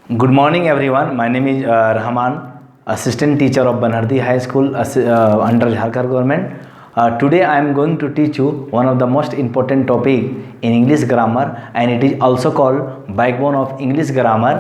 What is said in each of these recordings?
Good morning everyone. My name is Rahman, assistant teacher of Banhardi High School under Jharkhand government. Today I am going to teach you one of the most important topic in English grammar, and it is also called backbone of English grammar.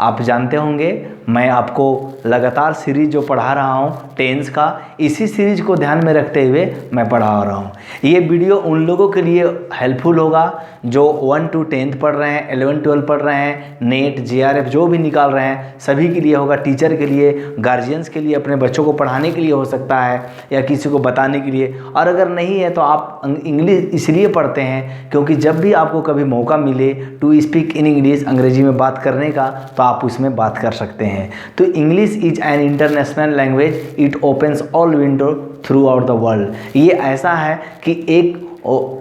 आप जानते होंगे मैं आपको लगातार series जो पढ़ा रहा हूँ टेंस का, इसी सीरीज को ध्यान में रखते हुए मैं पढ़ा रहा हूँ। ये वीडियो उन लोगों के लिए हेल्पफुल होगा जो 1 to 10th पढ़ रहे हैं, 11 12 पढ़ रहे हैं, नेट JRF जो भी निकाल रहे हैं सभी के लिए होगा। टीचर के लिए, गार्जियंस के लिए, अपने बच्चों को पढ़ाने के लिए हो सकता है या किसी को बताने के लिए। और अगर नहीं है तो आप इंग्लिश इसलिए पढ़ते हैं क्योंकि जब भी आपको कभी मौका मिले टू स्पीक इन इंग्लिश, अंग्रेजी में बात करने का, तो आप उसमें बात कर सकते हैं। तो English is an international language, it opens all window through out the world. ये ऐसा है कि एक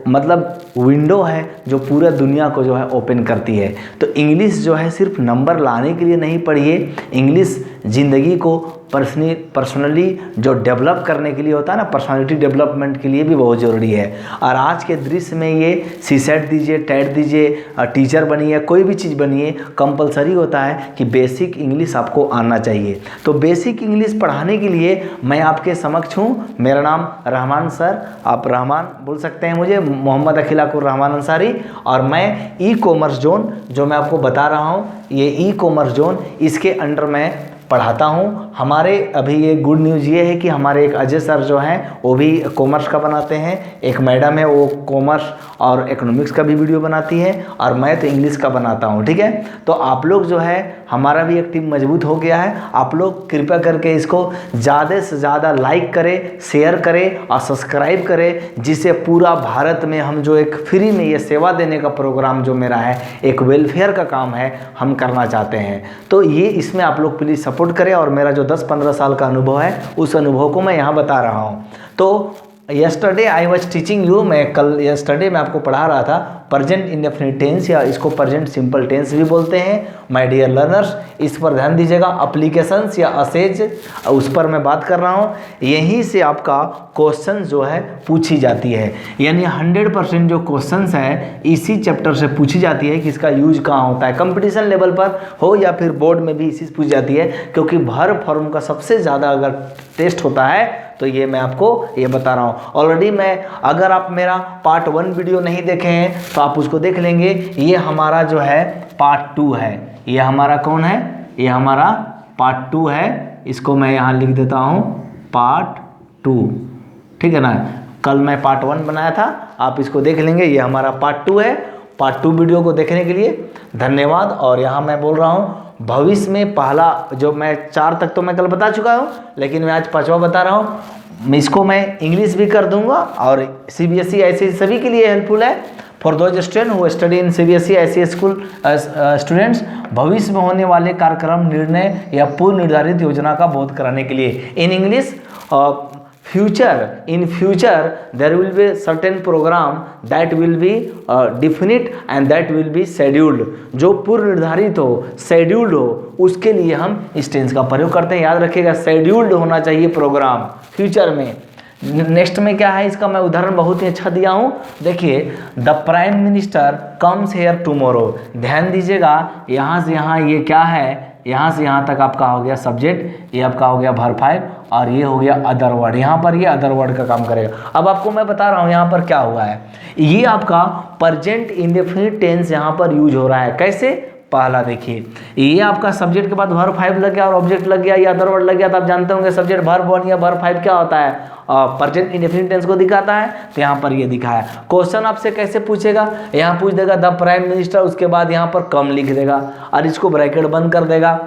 मतलब विंडो है जो पूरा दुनिया को जो है ओपन करती है। तो इंग्लिश जो है सिर्फ नंबर लाने के लिए नहीं पढ़िए, इंग्लिश ज़िंदगी को पर्सनली जो डेवलप करने के लिए होता है ना, पर्सनालिटी डेवलपमेंट के लिए भी बहुत ज़रूरी है। और आज के दृश्य में ये सीसेट दीजिए, टेट दीजिए, टीचर बनिए, कोई भी चीज़ बनिए, कंपलसरी होता है कि बेसिक इंग्लिश आपको आना चाहिए। तो बेसिक इंग्लिश पढ़ाने के लिए मैं आपके समक्ष हूँ। मेरा नाम रहमान सर, आप रहमान बोल सकते हैं मुझे, मोहम्मद अखिलाकुर रहमान अंसारी। और मैं ई कॉमर्स जोन जो मैं आपको बता रहा हूँ, ये ई कॉमर्स जोन, इसके अंडर में पढ़ाता हूँ। हमारे अभी ये गुड न्यूज़ ये है कि हमारे एक अजय सर जो हैं वो भी कॉमर्स का बनाते हैं, एक मैडम है वो कॉमर्स और इकोनॉमिक्स का भी वीडियो बनाती है, और मैं तो इंग्लिश का बनाता हूँ। ठीक है, तो आप लोग जो है, हमारा भी एक टीम मजबूत हो गया है। आप लोग कृपया करके इसको ज़्यादा से ज़्यादा लाइक करें, शेयर करें और सब्सक्राइब करें, जिससे पूरा भारत में हम जो एक फ्री में ये सेवा देने का प्रोग्राम जो मेरा है, एक वेलफेयर का काम है, हम करना चाहते हैं। तो ये इसमें आप लोग प्लीज़ सपोर्ट करें। और मेरा जो 10-15 साल का अनुभव है उस अनुभव को मैं यहाँ बता रहा हूँ। तो yesterday I was teaching you, मैं कल यस्टरडे मैं आपको पढ़ा रहा था प्रेजेंट इंडेफिनिट टेंस, या इसको प्रेजेंट सिंपल टेंस भी बोलते हैं। माय डियर लर्नर्स, इस पर ध्यान दीजिएगा। एप्लीकेशंस या असेज, उस पर मैं बात कर रहा हूँ। यहीं से आपका क्वेश्चन जो है पूछी जाती है, यानी 100% जो क्वेश्चंस है इसी चैप्टर से पूछी जाती है कि इसका यूज कहाँ होता है। कंपटीशन लेवल पर हो या फिर बोर्ड में भी इसी से पूछी जाती है, क्योंकि भर फॉर्म का सबसे ज़्यादा अगर टेस्ट होता है तो ये मैं आपको ये बता रहा हूँ। ऑलरेडी मैं, अगर आप मेरा पार्ट 1 वीडियो नहीं देखे हैं तो आप उसको देख लेंगे। ये हमारा जो है पार्ट 2 है। ये हमारा कौन है? ये हमारा पार्ट 2 है। इसको मैं यहाँ लिख देता हूँ पार्ट 2, ठीक है ना। कल मैं पार्ट 1 बनाया था, आप इसको देख लेंगे। ये हमारा पार्ट 2 है। पार्ट 2 वीडियो को देखने के लिए धन्यवाद। और यहाँ मैं बोल रहा हूँ भविष्य में पहला, जो मैं 4 तक तो मैं कल बता चुका हूँ, लेकिन मैं आज 5वां बता रहा हूँ। इसको मैं इंग्लिश भी कर दूंगा, और CBSE ऐसे सभी के लिए हेल्पफुल है। For those student who study in CBSE ऐसे स्कूल स्टूडेंट्स, भविष्य में होने वाले कार्यक्रम, निर्णय या पूर्व निर्धारित योजना का बोध कराने के लिए in English. in future there will be certain program that will be definite and that will be scheduled, जो पूर्व निर्धारित हो, शेड्यूल्ड हो, उसके लिए हम इस टेंस का प्रयोग करते हैं। याद रखिएगा, शेड्यूल्ड होना चाहिए प्रोग्राम फ्यूचर में। नेक्स्ट में क्या है, इसका मैं उदाहरण बहुत ही अच्छा दिया हूँ। देखिए, the prime minister comes here tomorrow. ध्यान दीजिएगा, यहाँ से यहाँ ये क्या है, यहाँ से यहाँ तक आपका हो गया सब्जेक्ट, ये आपका हो गया वर्ब 5, और ये हो गया अदर वर्ड। यहाँ पर ये अदर वर्ड का काम करेगा। अब आपको मैं बता रहा हूँ यहाँ पर क्या हुआ है। ये आपका प्रेजेंट इंडेफिनिट टेंस यहाँ पर यूज हो रहा है। कैसे? पहला देखिए, ये आपका सब्जेक्ट के बाद वर्ब 5 लग गया और ऑब्जेक्ट लग गया, या अदर वर्ड लग गया। तो आप जानते होंगे सब्जेक्ट वर्ब 1 या वर्ब 5 क्या होता है, प्रेजेंट इंडेफिनिट टेंस को दिखाता है। तो यहाँ पर ये दिखा है। क्वेश्चन आपसे कैसे पूछेगा, यहाँ पूछ देगा द प्राइम मिनिस्टर, उसके बाद यहाँ पर कम लिख देगा और इसको ब्रैकेट बंद कर देगा,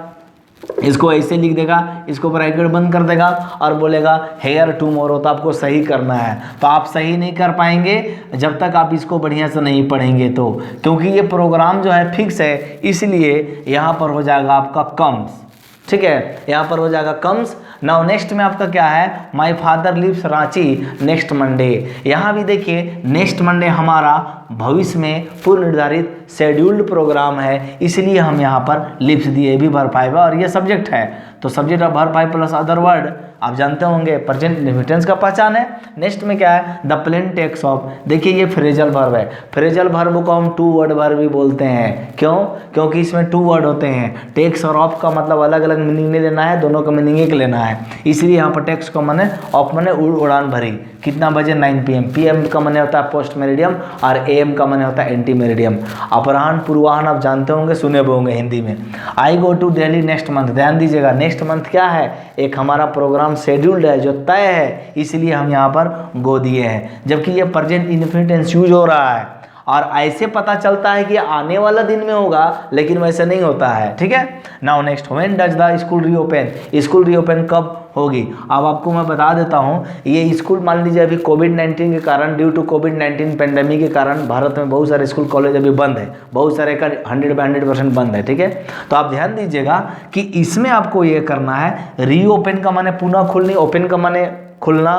इसको ऐसे लिख देगा, इसको ब्रैकेट बंद कर देगा और बोलेगा हेयर टुमारो। तो आपको सही करना है। तो आप सही नहीं कर पाएंगे जब तक आप इसको बढ़िया से नहीं पढ़ेंगे, तो क्योंकि ये प्रोग्राम जो है फिक्स है, इसलिए यहाँ पर हो जाएगा आपका कम्स। ठीक है, यहाँ पर हो जाएगा कम्स। नाउ नेक्स्ट में आपका क्या है, my father lives Ranchi next Monday. यहाँ भी देखिए, नेक्स्ट मंडे हमारा भविष्य में पूर्व निर्धारित शेड्यूल्ड प्रोग्राम है, इसलिए हम यहाँ पर लिप्स दिए भी वर्ब 5 है और ये सब्जेक्ट है। तो subject of verb 5 plus other word आप जानते होंगे प्रेजेंट इंडेफिनिट का पहचान है। नेक्स्ट में क्या है, द प्लेन टेक्स ऑफ, देखिए ये फ्रेजल वर्ब है। फ्रेजल वर्ब को हम टू वर्ड वर्ब भी बोलते हैं। क्यों? क्योंकि इसमें टू वर्ड होते हैं। टेक्स और ऑफ का मतलब अलग अलग मीनिंग नहीं लेना है, दोनों का मीनिंग एक लेना है, इसलिए यहाँ पर टेक्स को माने ऑफ माने उड़ान भरी। कितना बजे? 9 PM। PM का माने होता है पोस्ट मेरिडियम और AM का माने होता है एंटी मेरिडियम। अपराह्न पूर्वाह्न आप जानते होंगे, सुने भी होंगे हिंदी में। I go to Delhi next month, ध्यान दीजिएगा नेक्स्ट मंथ क्या है, एक हमारा प्रोग्राम शेड्यूल्ड है जो तय है, इसलिए हम यहाँ पर गो दिए हैं। जबकि ये प्रेजेंट इंडेफिनिट टेंस यूज हो रहा है और ऐसे पता चलता है कि आने वाला दिन में होगा, लेकिन वैसे नहीं होता है। ठीक है, now next, when does the school reopen, school reopen कब होगी? अब आपको मैं बता देता हूँ, ये स्कूल मान लीजिए अभी कोविड-19 के कारण, ड्यू टू कोविड-19 पेंडेमिक के कारण भारत में बहुत सारे स्कूल कॉलेज अभी बंद है, बहुत सारे का 100% बंद है। ठीक है, तो आप ध्यान दीजिएगा कि इसमें आपको ये करना है, रीओपन का माने पुनः खुलनी, ओपन का माने खुलना,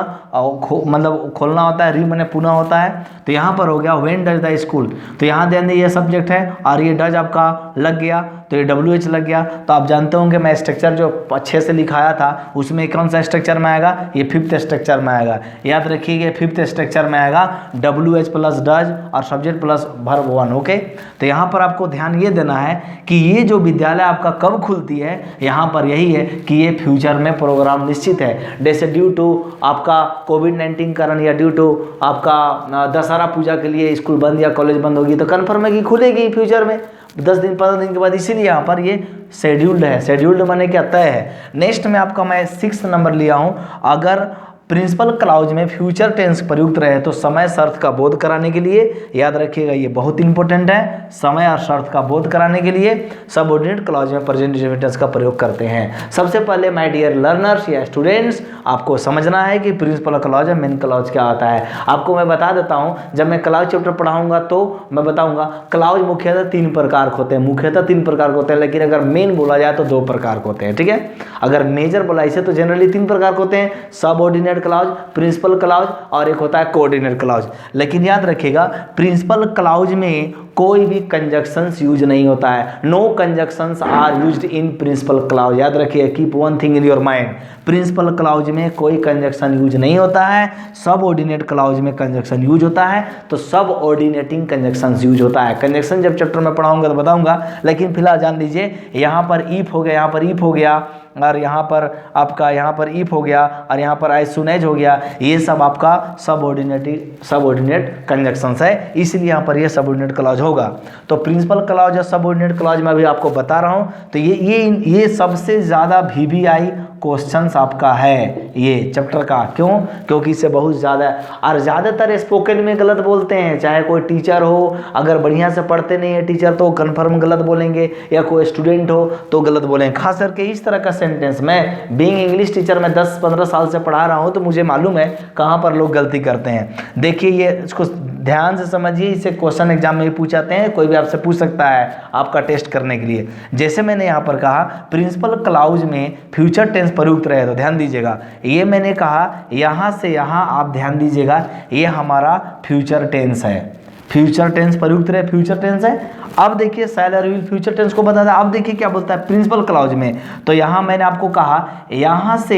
मतलब खोलना होता है, री माने पुनः होता है। तो यहाँ पर हो गया व्हेन डज द स्कूल, तो यहाँ ध्यान दीजिए ये सब्जेक्ट है और ये डज आपका लग गया, तो ये WH लग गया। तो आप जानते होंगे मैं स्ट्रक्चर जो अच्छे से लिखाया था उसमें कौन सा स्ट्रक्चर में आएगा, ये 5th स्ट्रक्चर में आएगा। याद रखिएगा 5th स्ट्रक्चर में आएगा WH प्लस डज और सब्जेक्ट प्लस वर्ब 1। ओके, तो यहाँ पर आपको ध्यान ये देना है कि ये जो विद्यालय आपका कब खुलती है, यहाँ पर यही है कि ये फ्यूचर में प्रोग्राम निश्चित है। जैसे ड्यू टू आपका कोविड-19 कारण या ड्यू टू आपका दशहरा पूजा के लिए स्कूल बंद या कॉलेज बंद होगी, तो कन्फर्म है कि खुलेगी फ्यूचर में 10 दिन 15 दिन के बाद, इसीलिए यहाँ पर ये शेड्यूल्ड है। शेड्यूल्ड माने क्या, तय है। नेक्स्ट में आपका मैं 6th नंबर लिया हूँ, अगर प्रिंसिपल क्लाउज में फ्यूचर टेंस प्रयुक्त रहे तो समय शर्त का बोध कराने के लिए, याद रखिएगा ये बहुत इंपॉर्टेंट है, समय और शर्त का बोध कराने के लिए सबऑर्डिनेट क्लाउज में प्रेजेंट इंडेफिनिट टेंस का प्रयोग करते हैं। सबसे पहले माय डियर लर्नर्स या स्टूडेंट्स, आपको समझना है कि प्रिंसिपल क्लाउज और मेन क्लाउज क्या आता है। आपको मैं बता देता हूँ, जब मैं क्लाउज चैप्टर पढ़ाऊंगा तो मैं बताऊंगा क्लाउज मुख्यतः 3 प्रकार के होते हैं, मुख्यतः 3 प्रकार के होते हैं, लेकिन अगर मेन बोला जाए तो 2 प्रकार के होते हैं। ठीक है, अगर मेजर बोला इसे तो जनरली 3 प्रकार के होते हैं, सबऑर्डिनेट क्लाउज, प्रिंसिपल क्लाउज और एक होता है कोऑर्डिनेट क्लाउज। लेकिन याद रखिएगा प्रिंसिपल क्लाउज में कोई भी कंजक्शंस यूज नहीं होता है, no conjunctions are used in principal clause. याद रखिए, keep one thing in your mind, principal clause में कोई कंजक्शन यूज नहीं होता है, सबऑर्डिनेट क्लाउज में कंजक्शन यूज होता है, तो सबऑर्डिनेटिंग कंजक्शंस यूज होता है। कंजक्शन जब चैप्टर में पढ़ाऊंगा तो बताऊंगा, लेकिन फिलहाल जान लीजिए यहाँ पर इफ हो गया, यहाँ पर इफ हो गया और यहाँ पर आपका यहाँ पर इफ हो गया और यहाँ पर एज सून एज हो गया, ये सब आपका सबऑर्डिनेट कंजक्शंस है, इसलिए यहाँ पर ये सबऑर्डिनेट क्लॉज होगा। तो प्रिंसिपल क्लॉज और सबऑर्डिनेट क्लॉज में अभी आपको बता रहा हूँ, तो ये सबसे ज़्यादा VBI क्वेश्चंस आपका है ये चैप्टर का। क्यों? क्योंकि इससे बहुत ज़्यादा, और ज़्यादातर स्पोकन में गलत बोलते हैं, चाहे कोई टीचर हो, अगर बढ़िया से पढ़ते नहीं है टीचर तो कन्फर्म गलत बोलेंगे, या कोई स्टूडेंट हो तो गलत बोलेंगे। खास करके इस तरह का सेंटेंस, मैं बीइंग इंग्लिश टीचर में 10-15 साल से पढ़ा रहा हूँ, तो मुझे मालूम है कहाँ पर लोग गलती करते हैं। देखिए ये इसको ध्यान से समझिए, इसे क्वेश्चन एग्जाम में भी पूछाते हैं, कोई भी आपसे पूछ सकता है आपका टेस्ट करने के लिए। जैसे मैंने यहाँ पर कहा प्रिंसिपल क्लाउज में फ्यूचर टेंस प्रयुक्त रहे, तो ध्यान दीजिएगा, ये मैंने कहा यहाँ से यहाँ आप ध्यान दीजिएगा, ये हमारा फ्यूचर टेंस है, फ्यूचर टेंस प्रयुक्त रहे, फ्यूचर टेंस है। अब देखिए सैलर विल फ्यूचर टेंस को बताता है। अब देखिए क्या बोलता है प्रिंसिपल क्लाउज में, तो यहाँ मैंने आपको कहा यहाँ से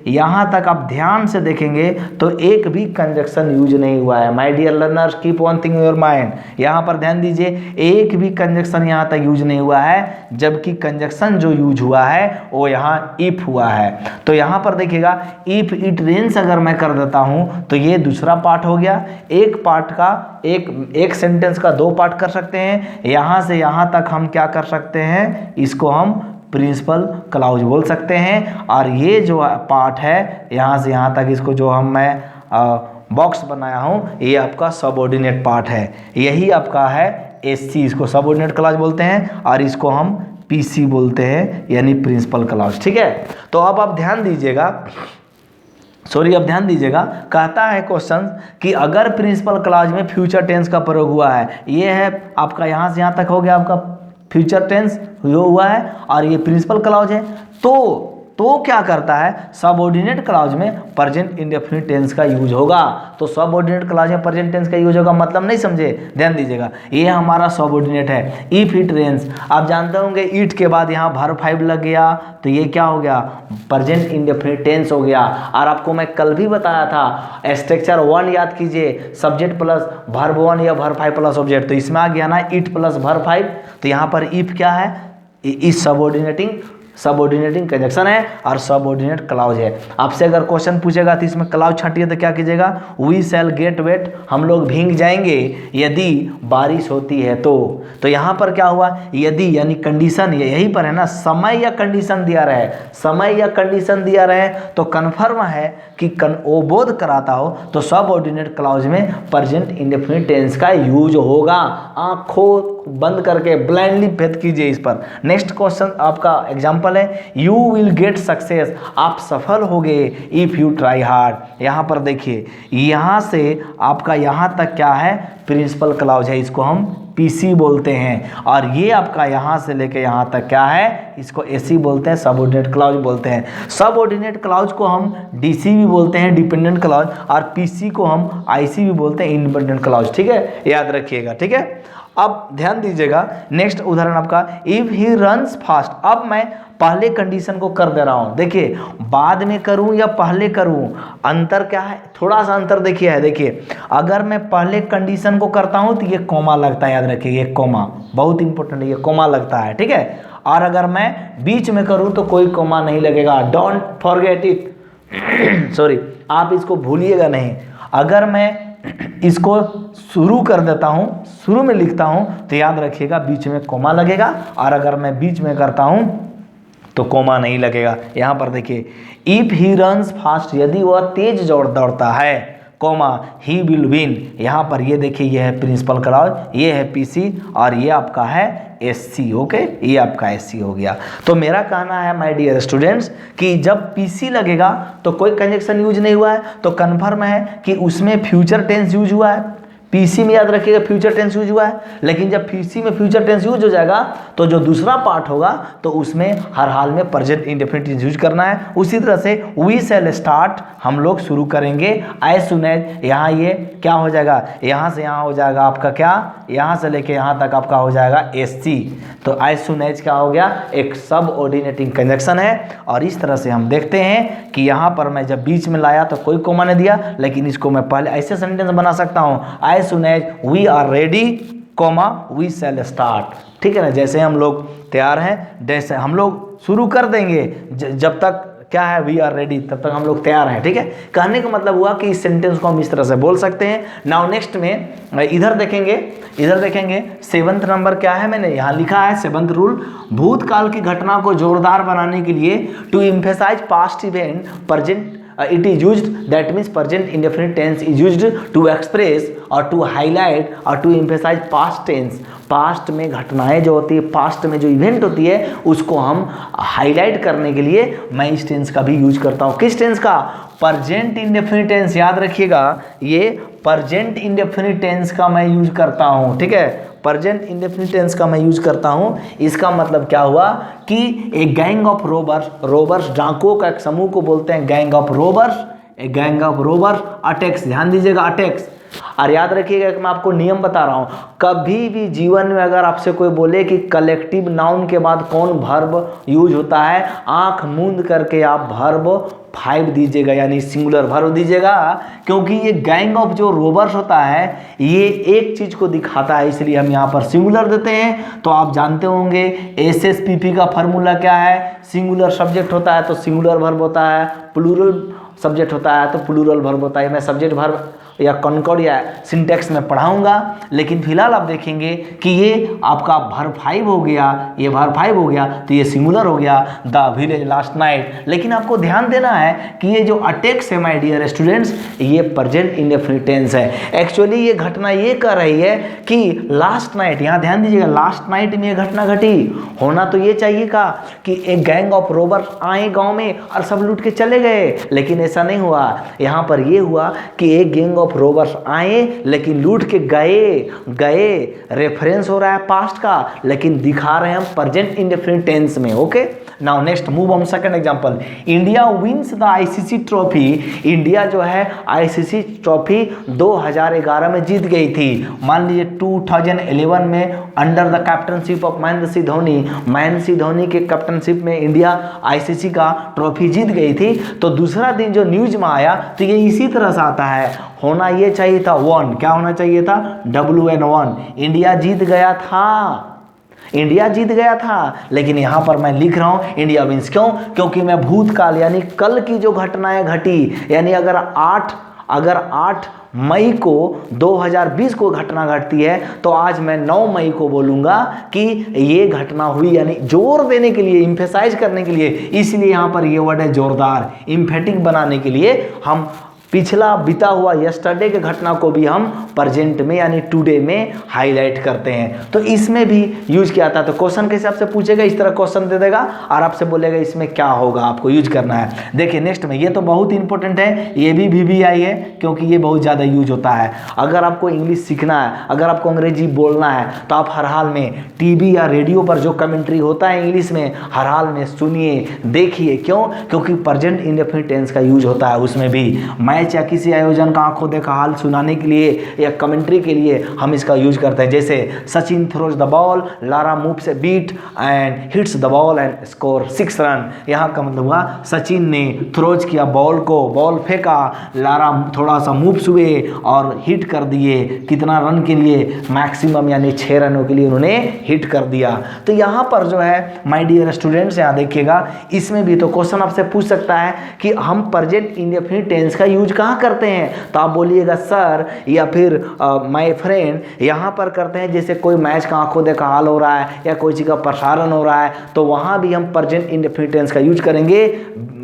यहाँ तक आप ध्यान से देखेंगे तो एक भी कंजक्शन यूज नहीं हुआ है। My dear learners keep one thing in your mind, यहाँ पर ध्यान दीजिए, एक भी कंजक्शन यहाँ तक यूज नहीं हुआ है, जबकि कंजक्शन जो यूज हुआ है वो यहाँ इफ हुआ है। तो यहाँ पर देखिएगा इफ इट रेन्स अगर मैं कर देता हूँ तो ये दूसरा पार्ट हो गया, एक पार्ट का एक सेंटेंस का 2 पार्ट कर सकते हैं। यहाँ से यहाँ तक हम क्या कर सकते हैं, इसको हम प्रिंसिपल क्लाउज बोल सकते हैं। और ये जो पार्ट है यहाँ से यहाँ तक, इसको जो मैं बॉक्स बनाया हूँ, ये आपका सबऑर्डिनेट पार्ट है, यही आपका है SC, इसको सबऑर्डिनेट क्लाउज बोलते हैं, और इसको हम PC बोलते हैं, यानी प्रिंसिपल क्लाउज। ठीक है, तो अब आप ध्यान दीजिएगा, अब ध्यान दीजिएगा, कहता है क्वेश्चन कि अगर प्रिंसिपल क्लाउज में फ्यूचर टेंस का प्रयोग हुआ है, ये है आपका यहाँ से यहाँ तक हो गया आपका फ्यूचर टेंस जो हुआ है, और ये प्रिंसिपल क्लाउज है, तो तो क्या करता है, सबऑर्डिनेट क्लॉज में प्रेजेंट इंडेफिनिट टेंस का यूज होगा। तो सबऑर्डिनेट क्लॉज में प्रेजेंट टेंस का यूज होगा, मतलब नहीं समझे, ध्यान दीजिएगा, ये हमारा सबऑर्डिनेट है। इफ इट रेन्स, आप जानते होंगे इट के बाद यहाँ वर्ब 5 लग गया तो ये क्या हो गया, प्रेजेंट इंडेफिनिट टेंस हो गया। और आपको मैं कल भी बताया था, स्ट्रक्चर 1 याद कीजिए, सब्जेक्ट प्लस वर्ब 1 या वर्ब 5 प्लस ऑब्जेक्ट, तो इसमें आ गया ना इट प्लस वर्ब 5। तो यहाँ पर इफ क्या है, इज सबऑर्डिनेटिंग कंजक्शन है और सबऑर्डिनेट क्लॉज है। आपसे अगर क्वेश्चन पूछेगा तो इसमें क्लॉज छाटिए तो क्या कीजिएगा, वी शैल गेट वेट, हम लोग भीग जाएंगे यदि बारिश होती है तो यहाँ पर क्या हुआ, यदि यानी कंडीशन यहीं पर है ना, समय या कंडीशन दिया रहे, समय या कंडीशन दिया रहे तो कन्फर्म है कि वो बोध कराता हो तो सबऑर्डिनेट क्लॉज में प्रेजेंट इंडेफिनिट टेंस का यूज होगा। आंखों बंद करके ब्लाइंडली फेथ कीजिए इस पर। नेक्स्ट क्वेश्चन आपका एग्जांपल है, यू विल गेट सक्सेस, आप सफल होगे इफ यू ट्राई हार्ड। यहाँ पर देखिए, यहाँ से आपका यहाँ तक क्या है, प्रिंसिपल क्लॉज है, इसको हम पीसी बोलते हैं। और ये आपका यहाँ से लेके यहाँ तक क्या है, इसको एसी बोलते हैं, सबऑर्डिनेट क्लॉज बोलते हैं। सबऑर्डिनेट क्लॉज को हम डीसी भी बोलते हैं, डिपेंडेंट क्लॉज, और पीसी को हम आईसी भी बोलते हैं, इंडिपेंडेंट क्लॉज। ठीक है, याद रखिएगा। ठीक है, अब ध्यान दीजिएगा, नेक्स्ट उदाहरण आपका, इफ ही रन्स फास्ट। अब मैं पहले कंडीशन को कर दे रहा हूं, देखिए बाद में करूं या पहले करूं, अंतर क्या है, थोड़ा सा अंतर देखिए है। देखिए अगर मैं पहले कंडीशन को करता हूं तो ये कोमा लगता है, याद रखिए ये कोमा बहुत इंपॉर्टेंट है, ये कोमा लगता है। ठीक है, और अगर मैं बीच में करूं तो कोई कोमा नहीं लगेगा, डोंट फॉरगेट इट सॉरी, आप इसको भूलिएगा नहीं। अगर मैं इसको शुरू कर देता हूं, शुरू में लिखता हूं तो याद रखिएगा बीच में कोमा लगेगा, और अगर मैं बीच में करता हूं तो कोमा नहीं लगेगा। यहां पर देखिए, इफ ही रन्स फास्ट, यदि वह तेज दौड़ता है, कोमा ही विल विन। यहाँ पर ये देखिए, ये है प्रिंसिपल क्लॉज, ये है पीसी, और ये आपका है एससी। ओके, ये आपका एससी हो गया। तो मेरा कहना है माय डियर स्टूडेंट्स कि जब पीसी लगेगा तो कोई कंजक्शन यूज नहीं हुआ है, तो कन्फर्म है कि उसमें फ्यूचर टेंस यूज हुआ है। पीसी में याद रखिएगा फ्यूचर टेंस यूज हुआ है, लेकिन जब पीसी में फ्यूचर टेंस यूज हो जाएगा तो जो दूसरा पार्ट होगा तो उसमें हर हाल में प्रेजेंट इंडेफिनिट टेंस यूज करना है। उसी तरह से वी शैल स्टार्ट, हम लोग शुरू करेंगे, एज सून एज, यहाँ ये क्या हो जाएगा, यहाँ से यहाँ हो जाएगा आपका क्या, यहाँ से लेके यहाँ तक आपका हो जाएगा एससी। तो एज सून एज क्या हो गया, एक सबऑर्डिनेटिंग कंजक्शन है। और इस तरह से हम देखते हैं कि यहाँ पर मैं जब बीच में लाया तो कोई कोमा नहीं दिया, लेकिन इसको मैं पहले ऐसे सेंटेंस बना सकता हूँ, as soon as we are ready, comma we shall start. ठीक है ना, जैसे हम लोग तैयार हैं, जैसे हम लोग शुरू कर देंगे, जब तक क्या है वी आर रेडी, तब तक हम लोग तैयार हैं। ठीक है, कहने का मतलब हुआ कि इस सेंटेंस को हम इस तरह से बोल सकते हैं। नाउ नेक्स्ट में इधर देखेंगे 7th नंबर क्या है, मैंने यहाँ लिखा है 7th रूल, भूतकाल की घटना को जोरदार बनाने के लिए to emphasize past event present it is used, that means present indefinite tense is used to express or to highlight or to emphasize past tense। Past में घटनाएं जो होती है, पास्ट में जो इवेंट होती है, उसको हम हाईलाइट करने के लिए मैं इस टेंस का भी यूज करता हूँ। किस टेंस का, प्रेजेंट इंडेफिनिट टेंस, याद रखिएगा ये प्रेजेंट इंडेफिनिट टेंस का मैं यूज करता हूँ। ठीक है, प्रेजेंट इंडेफिनिट टेंस का मैं यूज करता हूँ। इसका मतलब क्या हुआ कि एक गैंग ऑफ रोबर्स, डाकुओं का एक समूह को बोलते हैं gang of robbers, a gang of robbers attacks, ध्यान दीजिएगा अटैक्स। और याद रखिएगा कि मैं आपको नियम बता रहा हूँ, कभी भी जीवन में अगर आपसे कोई बोले कि कलेक्टिव नाउन के बाद कौन वर्ब यूज होता है, आंख मूंद करके आप वर्ब 5 दीजिएगा, यानी सिंगुलर वर्ब दीजिएगा, क्योंकि ये गैंग ऑफ जो रोबर्स होता है ये एक चीज को दिखाता है, इसलिए हम यहाँ पर सिंगुलर देते हैं। तो आप जानते होंगे SSPP का फार्मूला क्या है, सिंगुलर सब्जेक्ट होता है तो सिंगुलर वर्ब होता है, प्लूरल सब्जेक्ट होता है तो प्लूरल वर्ब होता है। मैं सब्जेक्ट वर्ब या कॉन्कॉर्ड या सिंटेक्स में पढ़ाऊंगा, लेकिन फिलहाल आप देखेंगे कि ये आपका वर्ब 5 हो गया, ये वर्ब 5 हो गया तो ये सिंगुलर हो गया, द विलेज लास्ट नाइट। लेकिन आपको ध्यान देना है कि ये जो अटैक्स है माय डियर स्टूडेंट्स, ये प्रेजेंट इंडेफिनिट टेंस है। एक्चुअली ये घटना ये कर रही है कि लास्ट नाइट, यहाँ ध्यान दीजिएगा, लास्ट नाइट में ये घटना घटी। होना तो ये चाहिए का कि एक गैंग ऑफ रोबर्स आए गाँव में और सब लूट के चले गए, लेकिन ऐसा नहीं हुआ। यहाँ पर ये हुआ कि एक गैंग ऑफ रोबर्स आए लेकिन लूट के गए रेफरेंस हो रहा है पास्ट का, लेकिन दिखा रहे हैं हम प्रेजेंट इंडेफिनिट टेंस में। Okay, now next move on second example. India wins the ICC trophy. India जो है आईसीसी ट्रॉफी 2011 में जीत गई थी। मान लीजिए 2011 में under the captainship of Mahendra Singh Dhoni, Mahendra Singh Dhoni के कैप्टनशिप में इंडिया आईसीसी का ट्रॉफी जीत गई थी। तो दूसरा दिन जो न्यूज में आया तो ये इसी तरह से आता है, होना ये चाहिए था 1, क्या होना चाहिए था, WN1, इंडिया जीत गया था, इंडिया जीत गया था। लेकिन यहां पर मैं लिख रहा हूं इंडिया विंस, क्यों? क्योंकि मैं भूतकाल यानी कल की जो घटनाएं घटी, यानी अगर 8 मई को 2020 को घटना घटती है तो आज मैं 9 मई को बोलूंगा कि ये घटना हुई, यानी जोर देने के लिए, इंफेसाइज करने के लिए, इसलिए यहां पर ये वर्ड है जोरदार, इंफेटिक बनाने के लिए हम पिछला बीता हुआ यस्टरडे के घटना को भी हम प्रेजेंट में यानी टुडे में हाईलाइट करते हैं। तो इसमें भी यूज किया था। तो क्वेश्चन के हिसाब से पूछेगा, इस तरह क्वेश्चन दे देगा और आपसे बोलेगा इसमें क्या होगा, आपको यूज करना है। देखिए नेक्स्ट में, ये तो बहुत इंपॉर्टेंट है, ये भी VBI है क्योंकि ये बहुत ज़्यादा यूज होता है। अगर आपको इंग्लिश सीखना है, अगर आपको अंग्रेजी बोलना है तो आप हर हाल में टीवी या रेडियो पर जो कमेंट्री होता है इंग्लिश में, हर हाल में सुनिए, देखिए। क्यों? क्योंकि प्रेजेंट इंडेफिनिट टेंस का यूज होता है उसमें भी। मैच या किसी आयोजन का आंखों देखा हाल सुनाने के लिए या कमेंट्री के लिए हम इसका यूज करते हैं। जैसे Sachin throws the ball, Lara move से beat and hits the ball and score 6 run. यहाँ का मतलब हुआ सचिन ने थ्रोज किया बॉल को, बॉल फेंका, लारा थोड़ा सा मूव्स हुए और हिट कर दिए। कितना रन के लिए? मैक्सिमम यानी 6 रनों के लिए उन्होंने हिट कर दिया। तो यहाँ पर जो है माय डियर स्टूडेंट्स, यहाँ देखिएगा, इसमें भी तो क्वेश्चन आपसे पूछ सकता है कि हम प्रेजेंट इंडेफिनिट टेंस का यूज कहाँ करते हैं। तो आप बोलिएगा सर या फिर माय फ्रेंड, यहाँ पर करते हैं जैसे कोई मैच का आंखों देखा हाल हो रहा है या कोई चीज़ का प्रसारण हो रहा है, तो वहाँ भी हम प्रेजेंट इंडेफिनिट टेंस का यूज करेंगे।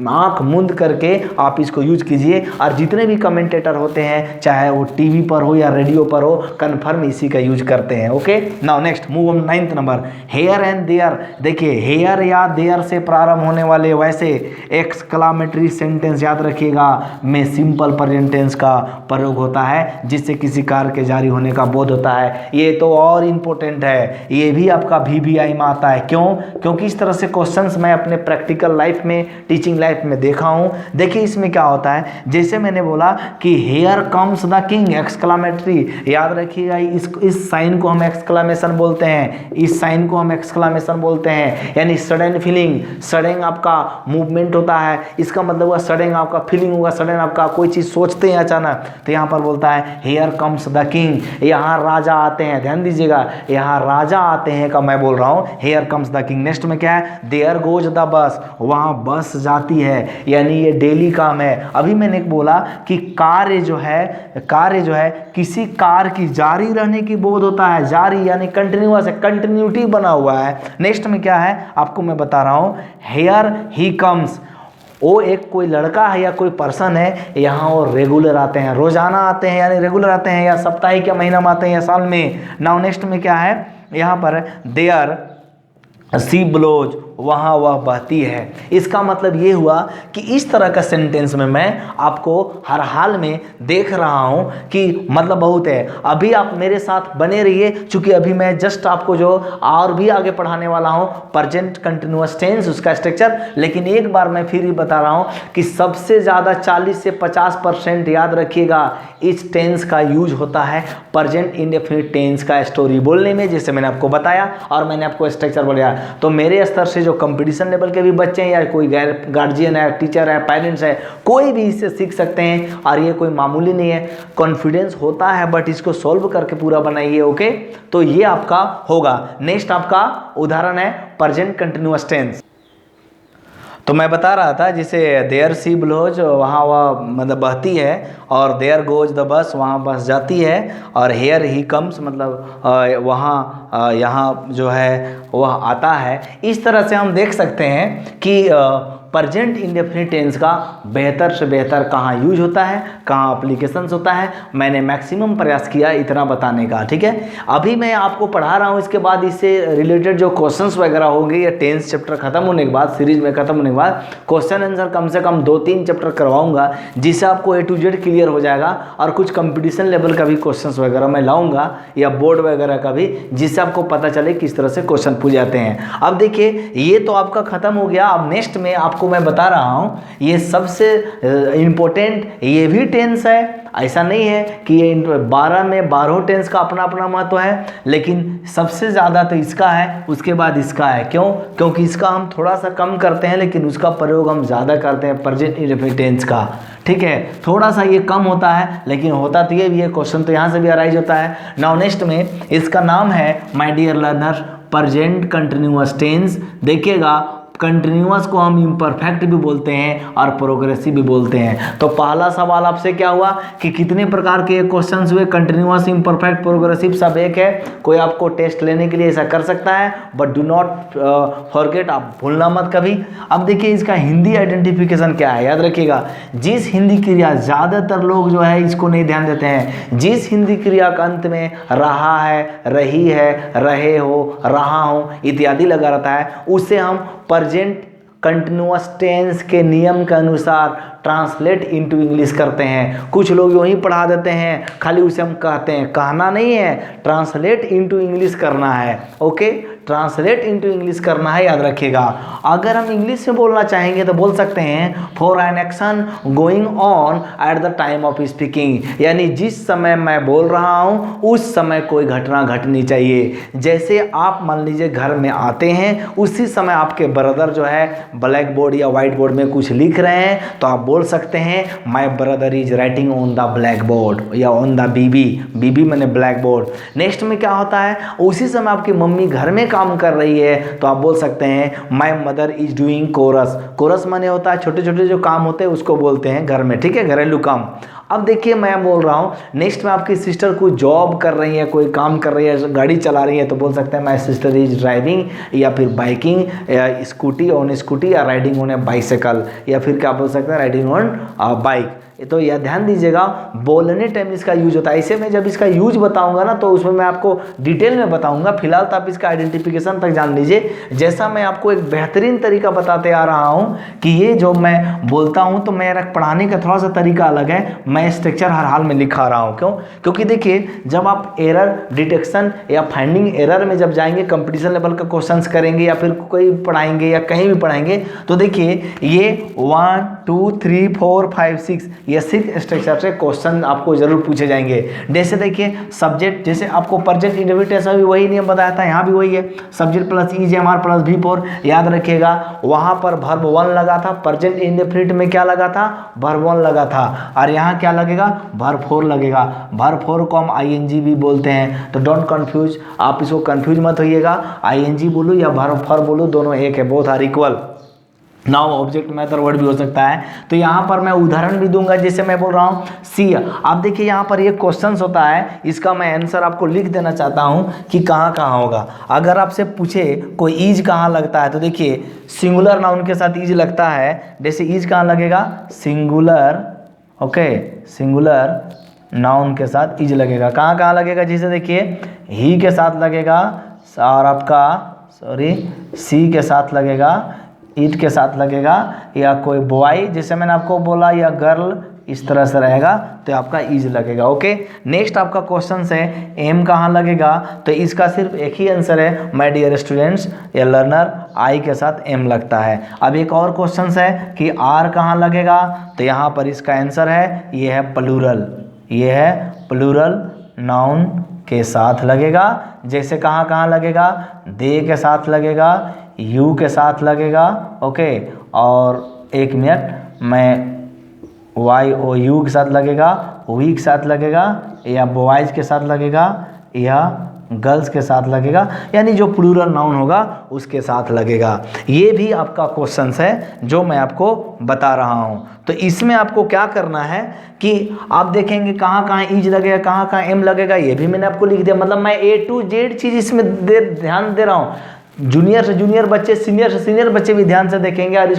आंख मूंद करके आप इसको यूज कीजिए। और जितने भी कमेंटेटर होते हैं, चाहे वो टीवी पर हो या रेडियो पर हो, कन्फर्म इसी का यूज करते हैं। Okay, now next move on 9th number, here and there. देखिए हेयर या देयर से प्रारंभ होने वाले वैसे एक्सक्लामेटरी सेंटेंस याद रखिएगा में सिंपल प्रेजेंट टेंस का प्रयोग होता है, जिससे किसी कार्य के जारी होने का बोध होता है। ये तो और इम्पोर्टेंट है, ये भी आपका VBI में आता है। क्यों? क्योंकि इस तरह से क्वेश्चंस मैं अपने प्रैक्टिकल लाइफ में, टीचिंग लाइफ में देखा हूँ। देखिए इसमें क्या होता है, जैसे मैंने बोला कि here comes the king, exclamatory, याद रखिएगा इस साइन को हम एक्सक्लामेशन बोलते हैं, इस साइन को हम एक्सक्लामेशन बोलते हैं, यानी सडन फीलिंग, सडन आपका मूवमेंट होता है, इसका मतलब हुआ सडन आपका फीलिंग होगा, सडन आपका कोई चीज़ सोचते हैं अचानक। तो यहाँ पर बोलता है हेयर कम्स द किंग, यहाँ राजा आते हैं, ध्यान दीजिएगा, यहाँ राजा आते हैं का मैं बोल रहा हूँ, here comes the king. Next में क्या है, देयर गोज द बस, वहाँ बस जाती है, यानी ये डेली काम है। अभी मैंने बोला कि कार्य जो है किसी कार्य की जारी रहने की बोध होता है, जारी यानी कंटिन्यूअस है, कंटिन्यूटी बना हुआ है। नेक्स्ट में क्या है आपको मैं बता रहा हूँ, हेयर ही कम्स, वो एक कोई लड़का है या कोई पर्सन है, यहाँ वो रेगुलर आते हैं, रोजाना आते हैं, यानी रेगुलर आते हैं, या साप्ताहिक या महीना में आते हैं या साल में। नाउ नेक्स्ट में क्या है, यहाँ पर देयर सी ब्लोज, वहाँ वह बहती है। इसका मतलब ये हुआ कि इस तरह का सेंटेंस में मैं आपको हर हाल में देख रहा हूँ कि मतलब बहुत है। अभी आप मेरे साथ बने रहिए, चूँकि अभी मैं जस्ट आपको जो और भी आगे पढ़ाने वाला हूँ प्रेजेंट कंटिन्यूअस टेंस, उसका स्ट्रक्चर। लेकिन एक बार मैं फिर ही बता रहा हूँ कि सबसे ज़्यादा 40 से 50% याद रखिएगा इस टेंस का यूज होता है प्रेजेंट इंडेफिनिट टेंस का स्टोरी बोलने में, जैसे मैंने आपको बताया और मैंने आपको स्ट्रक्चर बोला। तो मेरे स्तर से जो कंपटीशन लेवल के भी बच्चे हैं या कोई गार्जियन है, टीचर है, पेरेंट्स है, कोई भी इससे सीख सकते हैं और ये कोई मामूली नहीं है। कॉन्फिडेंस होता है बट इसको सॉल्व करके पूरा बनाइए। ओके, तो ये आपका होगा। नेक्स्ट आपका उदाहरण है प्रेजेंट कंटिन्यूअस टेंस। तो मैं बता रहा था जिसे देयर सी ब्लोज, वहाँ वह मतलब बहती है, और देयर गोज द बस, वहाँ बस जाती है, और हेयर ही कम्स मतलब वहाँ यहाँ जो है वह आता है। इस तरह से हम देख सकते हैं कि प्रेजेंट इंडेफिनिट टेंस का बेहतर से बेहतर कहाँ यूज होता है, कहाँ अप्लीकेशंस होता है। मैंने मैक्सिमम प्रयास किया इतना बताने का, ठीक है। अभी मैं आपको पढ़ा रहा हूँ, इसके बाद इससे रिलेटेड जो क्वेश्चंस वगैरह होंगे या टेंस चैप्टर खत्म होने के बाद, सीरीज में खत्म होने के बाद क्वेश्चन आंसर कम से कम 2-3 चैप्टर करवाऊंगा, जिससे आपको A to Z क्लियर हो जाएगा। और कुछ कंपटीशन लेवल का भी क्वेश्चंस वगैरह मैं लाऊंगा या बोर्ड वगैरह का भी, जिससे आपको पता चले किस तरह से क्वेश्चन पूछ जाते हैं। अब देखिए ये तो आपका खत्म हो गया। अब नेक्स्ट में आपको मैं बता रहा हूँ ये सबसे इम्पोर्टेंट ये भी टेंस है। ऐसा नहीं है कि ये 12 में 12 टेंस का अपना अपना महत्व है, लेकिन सबसे ज़्यादा तो इसका है, उसके बाद इसका है। क्यों? क्योंकि इसका हम थोड़ा सा कम करते हैं, लेकिन उसका प्रयोग हम ज़्यादा करते हैं, प्रेजेंट इंडेफिनिट टेंस का, ठीक है। थोड़ा सा ये कम होता है, लेकिन होता तो ये भी है, क्वेश्चन तो यहाँ से भी अराइज होता है। नाउ नेक्स्ट में इसका नाम है my dear learner present continuous tense. देखिएगा कंटिन्यूअस को हम इम्परफेक्ट भी बोलते हैं और प्रोग्रेसिव भी बोलते हैं। तो पहला सवाल आपसे क्या हुआ कि कितने प्रकार के क्वेश्चंस हुए, कंटिन्यूअस, इम्परफेक्ट, प्रोग्रेसिव, सब एक है। कोई आपको टेस्ट लेने के लिए ऐसा कर सकता है, बट डू नॉट फॉरगेट, आप भूलना मत कभी। अब देखिए इसका हिंदी आइडेंटिफिकेशन क्या है, याद रखिएगा। जिस हिंदी क्रिया, ज़्यादातर लोग जो है इसको नहीं ध्यान देते हैं, जिस हिंदी क्रिया का अंत में रहा है, रही है, रहे हो, रहा हूँ इत्यादि लगा रहता है, उससे हम प्रेजेंट कंटिन्यूअस टेंस के नियम के अनुसार ट्रांसलेट इनटू इंग्लिश करते हैं। कुछ लोग यूँ ही पढ़ा देते हैं, खाली उसे हम कहते हैं, कहना नहीं है, ट्रांसलेट इनटू इंग्लिश करना है। ओके, ट्रांसलेट इनटू इंग्लिश करना है, याद रखिएगा। अगर हम इंग्लिश में बोलना चाहेंगे तो बोल सकते हैं for an action going on at the time of speaking, यानी जिस समय मैं बोल रहा हूँ उस समय कोई घटना घटनी चाहिए। जैसे आप मान लीजिए घर में आते हैं, उसी समय आपके ब्रदर जो है ब्लैक बोर्ड या व्हाइट बोर्ड में कुछ लिख रहे हैं, तो आप बोल सकते हैं my brother is writing on the black board या ऑन द बीबी, बीबी मैंने ब्लैक बोर्ड। नेक्स्ट में क्या होता है, उसी समय आपकी मम्मी घर में काम कर रही है, तो आप बोल सकते हैं my mother is doing chores. Chores माने होता है छोटे छोटे जो काम होते हैं उसको बोलते हैं घर में, ठीक है, घरेलू काम। अब देखिए मैं बोल रहा हूँ नेक्स्ट में आपकी सिस्टर कोई जॉब कर रही है, कोई काम कर रही है, गाड़ी चला रही है, तो बोल सकते हैं माय सिस्टर इज ड्राइविंग, या फिर बाइकिंग, या स्कूटी ऑन स्कूटी, या राइडिंग ऑन ए बाइसाइकिल, या फिर क्या बोल सकते हैं राइडिंग ऑन बाइक। तो यह ध्यान दीजिएगा, बोलने टाइम इसका यूज होता है। इसे मैं जब इसका यूज बताऊंगा ना तो उसमें मैं आपको डिटेल में बताऊंगा। फिलहाल तो आप इसका आइडेंटिफिकेशन तक जान लीजिए। जैसा मैं आपको एक बेहतरीन तरीका बताते आ रहा हूं कि ये जो मैं बोलता हूं तो मेरा पढ़ाने का थोड़ा सा तरीका अलग है, मैं स्ट्रक्चर हर हाल में लिखा रहा हूँ। क्यों? क्योंकि देखिए जब आप एरर डिटेक्शन या फाइंडिंग एरर में जब जाएंगे, कंपटीशन लेवल का क्वेश्चंस करेंगे या फिर कोई पढ़ाएंगे या कहीं भी पढ़ाएंगे, तो देखिए ये 1 2 3 4 5 6 ये 6 स्ट्रक्चर से क्वेश्चन आपको जरूर पूछे जाएंगे। जैसे देखिए सब्जेक्ट, जैसे आपको प्रेजेंट इंडेफिनिट में भी वही नियम बताया था, यहाँ भी वही है, सब्जेक्ट प्लस ईजेएमआर प्लस V4। याद रखिएगा वहाँ पर वर्ब 1 लगा था, प्रेजेंट इंडेफिनिट में क्या लगा था, वर्ब 1 लगा था, और यहाँ क्या लगेगा, वर्ब 4 लगेगा। वर्ब 4 को हम ING भी बोलते हैं, तो डोंट कंफ्यूज, आप इसको कंफ्यूज मत होइएगा। ING बोलो या वर्ब 4 बोलो, दोनों एक है, both are equal. Now object method word भी हो सकता है। तो यहाँ पर मैं उदाहरण भी दूंगा, जैसे मैं बोल रहा हूँ सी। आप देखिए यहाँ पर ये क्वेश्चन होता है, इसका मैं आंसर आपको लिख देना चाहता हूँ कि कहाँ कहाँ होगा। अगर आपसे पूछे कोई ईज कहाँ लगता है, तो देखिए सिंगुलर नाउन के साथ ईज लगता है। जैसे ईज कहाँ लगेगा, सिंगुलर, ओके, सिंगुलर नाउन के साथ ईज लगेगा। कहाँ कहाँ लगेगा, जैसे देखिए ही के साथ लगेगा, और आपका सी के साथ लगेगा, ईट के साथ लगेगा, या कोई बॉय जैसे मैंने आपको बोला, या गर्ल, इस तरह से रहेगा तो आपका इज लगेगा। ओके, नेक्स्ट आपका क्वेश्चन है एम कहाँ लगेगा, तो इसका सिर्फ एक ही आंसर है माय डियर स्टूडेंट्स या लर्नर, आई के साथ एम लगता है। अब एक और क्वेश्चन है कि आर कहाँ लगेगा, तो यहाँ पर इसका आंसर है, ये है प्लूरल, ये है प्लूरल नाउन के साथ लगेगा। जैसे कहाँ कहाँ लगेगा, दे के साथ लगेगा, यू के साथ लगेगा, ओके, और एक मिनट, मैं वाई ओ यू के साथ लगेगा, वी के साथ लगेगा, या बॉयज़ के साथ लगेगा, या गर्ल्स के साथ लगेगा, यानी जो प्लूरल नाउन होगा उसके साथ लगेगा। ये भी आपका क्वेश्चन है जो मैं आपको बता रहा हूँ। तो इसमें आपको क्या करना है कि आप देखेंगे कहाँ कहाँ इज लगेगा, कहाँ कहाँ एम लगेगा, ये भी मैंने आपको लिख दिया। मतलब मैं A to Z चीज़ इसमें ध्यान दे रहा हूँ। जूनियर से जूनियर बच्चे, सीनियर से सीनियर बच्चे भी ध्यान से देखेंगे और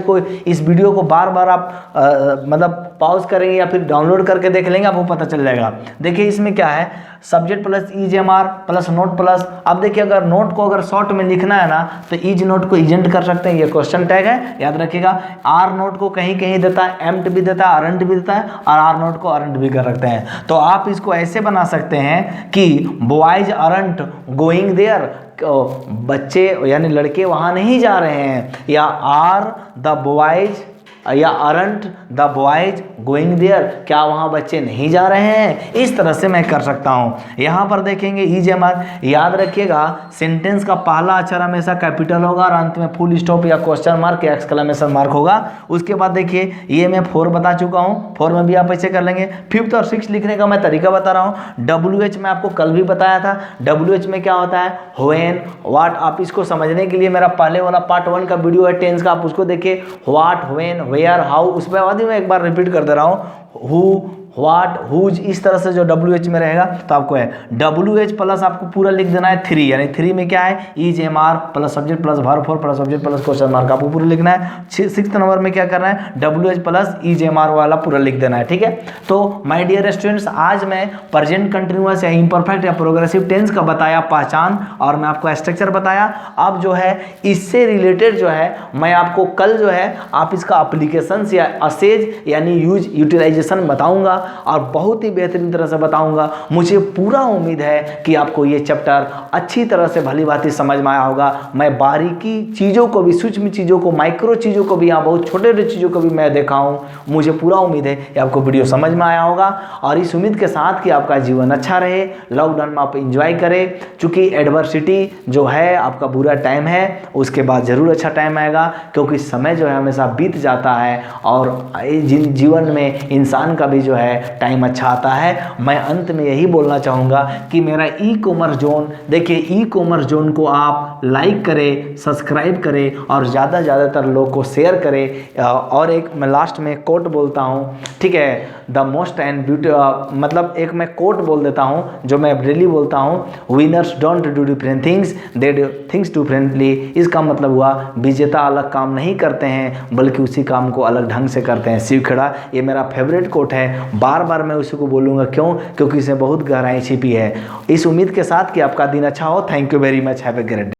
इस वीडियो को बार बार आप मतलब पॉज करेंगे या फिर डाउनलोड करके देख लेंगे, आपको पता चल जाएगा। देखिए इसमें क्या है, subject plus is am are plus not plus. अब देखिए अगर नोट को अगर शॉर्ट में लिखना है ना तो इज नोट को इजेंट कर सकते हैं, ये क्वेश्चन टैग है, याद रखिएगा। आर नोट को कहीं कहीं देता है, एम्ट भी देता है, अरंट भी देता है, और आर नोट को अरंट भी कर सकते हैं। तो आप इसको ऐसे बना सकते हैं कि बॉयज अरंट गोइंग देयर, बच्चे यानी लड़के वहाँ नहीं जा रहे हैं, या आर द बॉयज या aren't the boys going there, क्या वहाँ बच्चे नहीं जा रहे हैं। इस तरह से मैं कर सकता हूँ। यहाँ पर देखेंगे इज एम आर, याद रखिएगा सेंटेंस का पहला अक्षर हमेशा कैपिटल होगा और अंत में फुल स्टॉप या क्वेश्चन मार्क या एक्सक्लेमेशन मार्क होगा। उसके बाद देखिए ये मैं 4 बता चुका हूँ, 4 में भी आप ऐसे कर लेंगे। 5th और 6th लिखने का मैं तरीका बता रहा हूँ। WH मैं आपको कल भी बताया था, WH में क्या होता है, व्हेन, व्हाट। आप इसको समझने के लिए मेरा पहले वाला पार्ट 1 का वीडियो है टेंस का, आप उसको देखिए। व्हाट, व्हेन, वेयर, हाउ, उस पर बाद ही मैं एक बार रिपीट कर दे रहा हूँ। हु, व्हाट, हुज, इस तरह से जो WH में रहेगा तो आपको है WH प्लस आपको पूरा लिख देना है 3, यानी 3 में क्या है, is am are plus subject plus verb four plus subject plus question mark, आपको पूरा लिखना है। 6th नंबर में क्या करना है, WH plus is am are वाला पूरा लिख देना है, ठीक है। तो माय डियर स्टूडेंट्स, आज मैं प्रेजेंट कंटिन्यूअस या इम्परफेक्ट या प्रोग्रेसिव टेंस का बताया पहचान, और मैं आपको स्ट्रक्चर बताया। अब जो है इससे रिलेटेड जो है मैं आपको कल जो है आप इसका एप्लीकेशन या असेज यानी यूटिलाइजेशन बताऊंगा और बहुत ही बेहतरीन तरह से बताऊंगा। मुझे पूरा उम्मीद है कि आपको ये चैप्टर अच्छी तरह से भली भांति समझ में आया होगा। मैं बारीकी चीज़ों को भी, सूक्ष्म चीज़ों को, माइक्रो चीज़ों को भी, यहाँ बहुत छोटे छोटे चीज़ों को भी मैं देखा हूँ। मुझे पूरा उम्मीद है कि आपको वीडियो समझ में आया होगा, और इस उम्मीद के साथ कि आपका जीवन अच्छा रहे, लॉकडाउन में आप इंजॉय करें। चूँकि एडवर्सिटी जो है आपका बुरा टाइम है, उसके बाद ज़रूर अच्छा टाइम आएगा, क्योंकि समय जो है हमेशा बीत जाता है और जीवन में इंसान का भी जो है टाइम अच्छा आता है। मैं अंत में यही बोलना चाहूँगा कि मेरा ई कॉमर्स जोन, देखिए ई कॉमर्स जोन को आप लाइक करें, सब्सक्राइब करें और ज़्यादातर लोग को शेयर करें। और एक मैं लास्ट में कोट बोलता हूँ, ठीक है, द मोस्ट एंड ब्यूटी, मतलब एक मैं कोट बोल देता हूँ जो मैं डेली बोलता हूँ, winners don't do different things, they do things differently. इसका मतलब हुआ विजेता अलग काम नहीं करते हैं बल्कि उसी काम को अलग ढंग से करते हैं। शिव खेड़ा, ये मेरा फेवरेट कोट है, बार बार मैं उसी को बोलूँगा। क्यों? क्योंकि इसमें बहुत गहराई छिपी है। इस उम्मीद के साथ कि आपका दिन अच्छा हो। Thank you very much, have a great day.